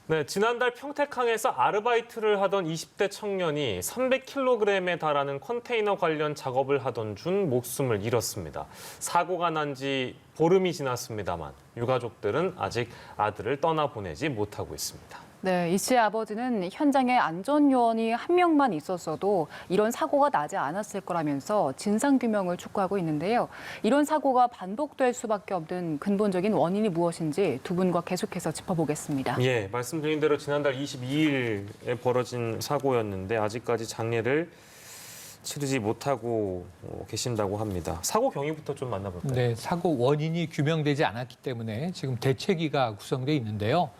네, 지난달 평택항에서 아르바이트를 하던 20대 청년이 300kg에 달하는 컨테이너 관련 작업을 하던 중 목숨을 잃었습니다. 사고가 난 지 보름이 지났습니다만 유가족들은 아직 아들을 떠나보내지 못하고 있습니다. 네, 이 씨의 아버지는 현장에 안전요원이 한 명만 있었어도 이런 사고가 나지 않았을 거라면서 진상규명을 촉구하고 있는데요. 이런 사고가 반복될 수밖에 없는 근본적인 원인이 무엇인지 두 분과 계속해서 짚어보겠습니다. 예, 말씀드린 대로 지난달 22일에 벌어진 사고였는데 아직까지 장례를 치르지 못하고 계신다고 합니다. 사고 경위부터 좀 만나볼까요? 네, 사고 원인이 규명되지 않았기 때문에 지금 대책위가 구성돼 있는데요.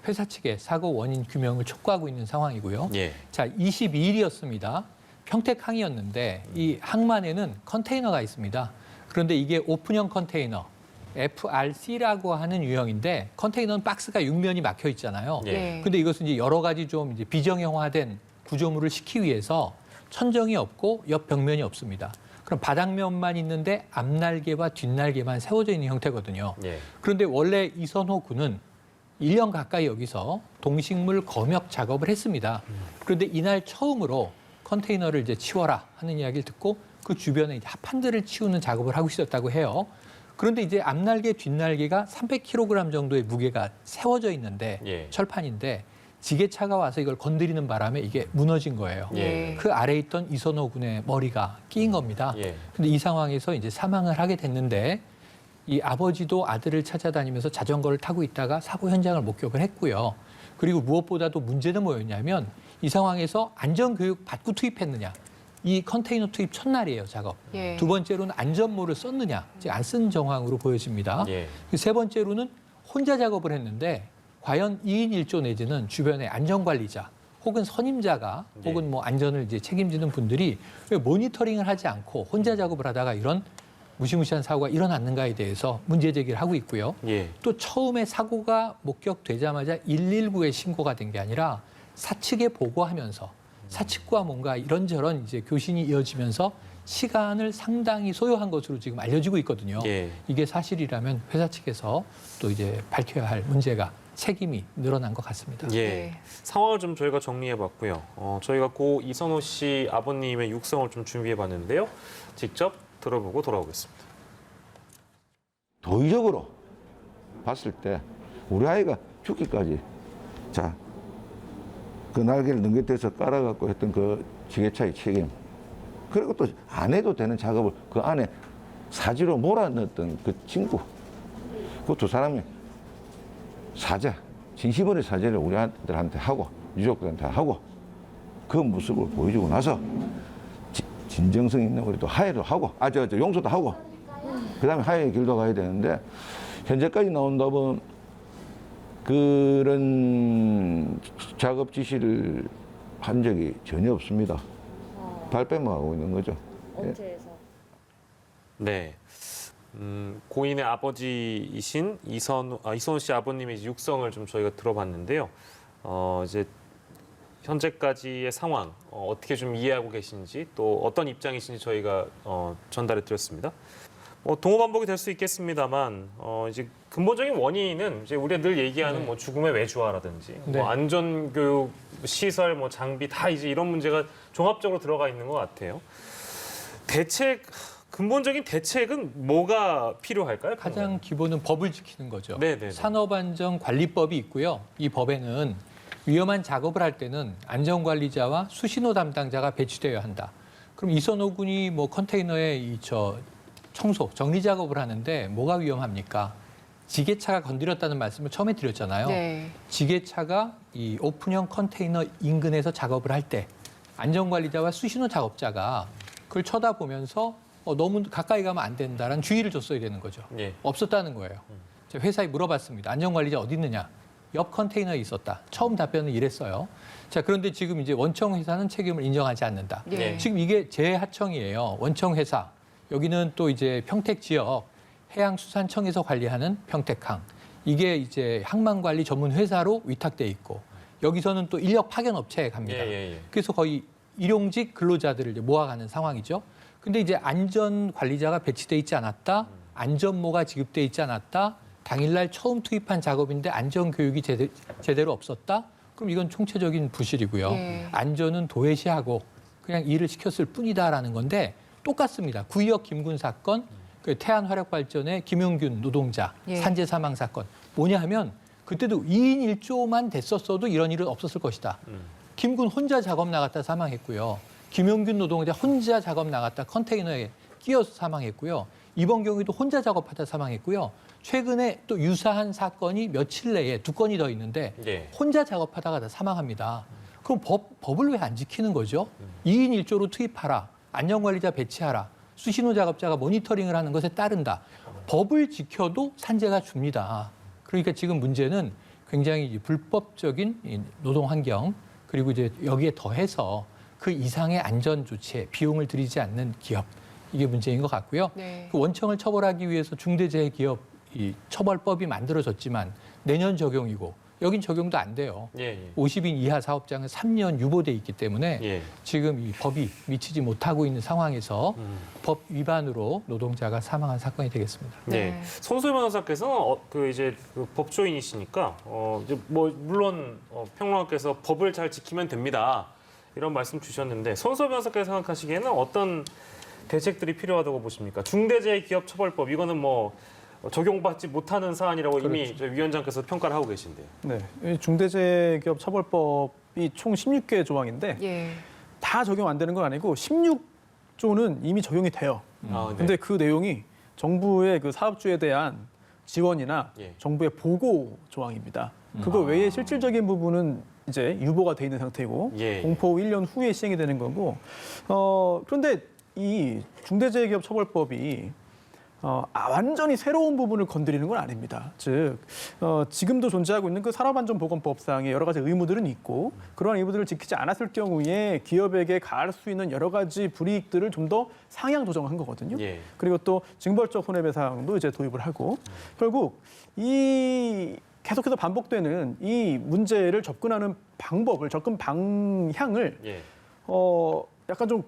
회사 측에 사고 원인 규명을 촉구하고 있는 상황이고요. 예. 자, 22일이었습니다. 평택항이었는데 이 항만에는 컨테이너가 있습니다. 그런데 이게 오픈형 컨테이너, FRC라고 하는 유형인데 컨테이너는 박스가 육면이 막혀 있잖아요. 예. 근데 이것은 이제 여러 가지 좀 이제 비정형화된 구조물을 싣기 위해서 천정이 없고 옆 벽면이 없습니다. 그럼 바닥면만 있는데 앞날개와 뒷날개만 세워져 있는 형태거든요. 예. 그런데 원래 이선호 군은 1년 가까이 여기서 동식물 검역 작업을 했습니다. 그런데 이날 처음으로 컨테이너를 이제 치워라 하는 이야기를 듣고 그 주변에 이제 합판들을 치우는 작업을 하고 있었다고 해요. 그런데 이제 앞날개, 뒷날개가 300kg 정도의 무게가 세워져 있는데 예. 철판인데 지게차가 와서 이걸 건드리는 바람에 이게 무너진 거예요. 예. 그 아래에 있던 이선호 군의 머리가 끼인 겁니다. 예. 근데 이 상황에서 이제 사망을 하게 됐는데 이 아버지도 아들을 찾아다니면서 자전거를 타고 있다가 사고 현장을 목격을 했고요. 그리고 무엇보다도 문제는 뭐였냐면 이 상황에서 안전교육 받고 투입했느냐. 이 컨테이너 투입 첫날이에요, 작업. 예. 두 번째로는 안전모를 썼느냐. 즉 안 쓴 정황으로 보여집니다. 예. 세 번째로는 혼자 작업을 했는데 과연 2인 1조 내지는 주변의 안전관리자 혹은 선임자가 예. 혹은 뭐 안전을 이제 책임지는 분들이 왜 모니터링을 하지 않고 혼자 작업을 하다가 이런 무시무시한 사고가 일어났는가에 대해서 문제 제기를 하고 있고요. 예. 또 처음에 사고가 목격되자마자 119에 신고가 된 게 아니라 사측에 보고하면서 사측과 뭔가 이런저런 이제 교신이 이어지면서 시간을 상당히 소요한 것으로 지금 알려지고 있거든요. 예. 이게 사실이라면 회사 측에서 또 이제 밝혀야 할 문제가 책임이 늘어난 것 같습니다. 예. 네. 상황을 좀 저희가 정리해봤고요. 저희가 고 이선호 씨 아버님의 육성을 좀 준비해봤는데요. 직접 들어보고 돌아오겠습니다. 도의적으로 봤을 때 우리 아이가 죽기까지 자, 그 날개를 넘겨대서 깔아갖고 했던 그 지게차의 책임, 그리고 또 안 해도 되는 작업을 그 안에 사지로 몰아넣었던 그 친구, 그 두 사람이 사죄, 진심 어린 사죄를 우리 아들한테 하고 유족들한테 하고 그 모습을 보여주고 나서 진정성 있는 우리 또 하해도 하고, 용서도 하고, 그 다음에 하해의 길도 가야 되는데, 현재까지 나온 답은 그런 작업 지시를 한 적이 전혀 없습니다. 발뺌만 하고 있는 거죠. 업체에서. 네. 고인의 아버지이신 이선호 씨 아버님의 육성을 좀 저희가 들어봤는데요. 이제 현재까지의 상황 어떻게 좀 이해하고 계신지 또 어떤 입장이신지 저희가 전달해 드렸습니다. 동호반복이 될 수 있겠습니다만 이제 근본적인 원인은 이제 우리가 늘 얘기하는 네. 뭐 죽음의 외주화라든지 네. 뭐 안전교육 시설 뭐 장비 다 이제 이런 문제가 종합적으로 들어가 있는 것 같아요. 근본적인 대책은 뭐가 필요할까요? 가장 기본은 법을 지키는 거죠. 네네. 산업안전관리법이 있고요. 이 법에는 위험한 작업을 할 때는 안전관리자와 수신호 담당자가 배치되어야 한다. 그럼 이선호 군이 뭐 컨테이너에 청소, 정리 작업을 하는데 뭐가 위험합니까? 지게차가 건드렸다는 말씀을 처음에 드렸잖아요. 네. 지게차가 이 오픈형 컨테이너 인근에서 작업을 할 때 안전관리자와 수신호 작업자가 그걸 쳐다보면서 너무 가까이 가면 안 된다라는 주의를 줬어야 되는 거죠. 예. 없었다는 거예요. 제가 회사에 물어봤습니다. 안전관리자 어디 있느냐? 옆 컨테이너에 있었다. 처음 답변은 이랬어요. 자, 그런데 지금 이제 원청 회사는 책임을 인정하지 않는다. 예. 지금 이게 재하청이에요. 원청 회사. 여기는 또 이제 평택 지역 해양수산청에서 관리하는 평택항. 이게 이제 항만관리 전문 회사로 위탁돼 있고 여기서는 또 인력 파견 업체에 갑니다. 예. 그래서 거의 일용직 근로자들을 이제 모아가는 상황이죠. 근데 이제 안전관리자가 배치돼 있지 않았다, 안전모가 지급돼 있지 않았다, 당일날 처음 투입한 작업인데 안전 교육이 제대로 없었다? 그럼 이건 총체적인 부실이고요. 예. 안전은 도외시하고 그냥 일을 시켰을 뿐이다라는 건데 똑같습니다. 구의역 김군 사건, 그 태안화력발전의 김용균 노동자 예. 산재 사망 사건. 뭐냐 하면 그때도 2인 1조만 됐었어도 이런 일은 없었을 것이다. 김군 혼자 작업 나갔다 사망했고요. 김용균 노동자 혼자 작업 나갔다 컨테이너에 끼어서 사망했고요. 이번 경우에도 혼자 작업하다 사망했고요. 최근에 또 유사한 사건이 며칠 내에 2건이 더 있는데 예. 혼자 작업하다가 다 사망합니다. 그럼 법을 왜 안 지키는 거죠? 2인 1조로 투입하라. 안전관리자 배치하라. 수신호 작업자가 모니터링을 하는 것에 따른다. 법을 지켜도 산재가 줍니다. 그러니까 지금 문제는 굉장히 불법적인 이 노동 환경 그리고 이제 여기에 더해서 그 이상의 안전 조치에 비용을 들이지 않는 기업 이게 문제인 것 같고요. 네. 그 원청을 처벌하기 위해서 중대재해기업 이 처벌법이 만들어졌지만 내년 적용이고 여긴 적용도 안 돼요. 예, 예. 50인 이하 사업장은 3년 유보돼 있기 때문에 예. 지금 이 법이 미치지 못하고 있는 상황에서 법 위반으로 노동자가 사망한 사건이 되겠습니다. 네. 네. 손소희 변호사께서는 그 법조인이시니까 이제 뭐 물론 평론가께서 법을 잘 지키면 됩니다. 이런 말씀 주셨는데 손소희 변호사께서 생각하시기에는 어떤 대책들이 필요하다고 보십니까? 중대재해기업처벌법 이거는 뭐 적용받지 못하는 사안이라고 이미 저희 위원장께서 평가를 하고 계신데요. 네, 이 중대재해기업처벌법이 총 16개 조항인데 예. 다 적용 안 되는 건 아니고 16조는 이미 적용이 돼요. 아, 네. 근데 그 내용이 정부의 그 사업주에 대한 지원이나 예. 정부의 보고 조항입니다. 그거 외에 실질적인 부분은 이제 유보가 돼 있는 상태고 예. 공포 1년 후에 시행이 되는 거고 그런데 이 중대재해기업처벌법이 완전히 새로운 부분을 건드리는 건 아닙니다. 즉 지금도 존재하고 있는 그 산업안전보건법상의 여러 가지 의무들은 있고 그러한 의무들을 지키지 않았을 경우에 기업에게 가할 수 있는 여러 가지 불이익들을 좀 더 상향 조정한 거거든요. 예. 그리고 또 징벌적 손해배상도 이제 도입을 하고 결국 이 계속해서 반복되는 이 문제를 접근하는 방법을 접근 방향을 예. 약간 좀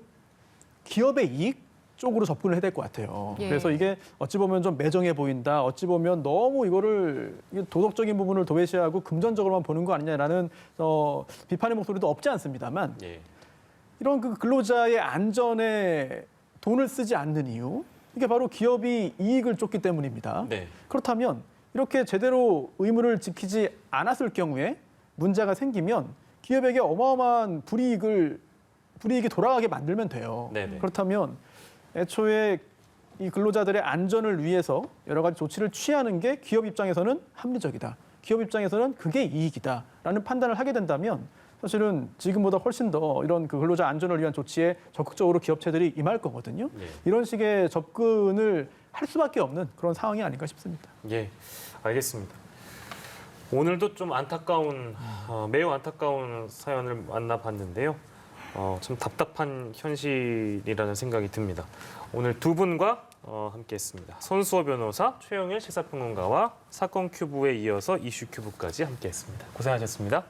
기업의 이익 쪽으로 접근을 해야 될 것 같아요. 예. 그래서 이게 어찌 보면 좀 매정해 보인다. 어찌 보면 너무 이거를 도덕적인 부분을 도외시하고 금전적으로만 보는 거 아니냐라는 비판의 목소리도 없지 않습니다만 예. 이런 그 근로자의 안전에 돈을 쓰지 않는 이유 이게 바로 기업이 이익을 쫓기 때문입니다. 네. 그렇다면 이렇게 제대로 의무를 지키지 않았을 경우에 문제가 생기면 기업에게 어마어마한 불이익이 돌아가게 만들면 돼요. 네네. 그렇다면 애초에 이 근로자들의 안전을 위해서 여러 가지 조치를 취하는 게 기업 입장에서는 합리적이다. 기업 입장에서는 그게 이익이다라는 판단을 하게 된다면 사실은 지금보다 훨씬 더 이런 그 근로자 안전을 위한 조치에 적극적으로 기업체들이 임할 거거든요. 네. 이런 식의 접근을 할 수밖에 없는 그런 상황이 아닌가 싶습니다. 예. 알겠습니다. 오늘도 좀 매우 안타까운 사연을 만나봤는데요. 좀 답답한 현실이라는 생각이 듭니다. 오늘 두 분과 함께했습니다. 손수호 변호사, 최영일 시사평론가와 사건 큐브에 이어서 이슈 큐브까지 함께했습니다. 고생하셨습니다.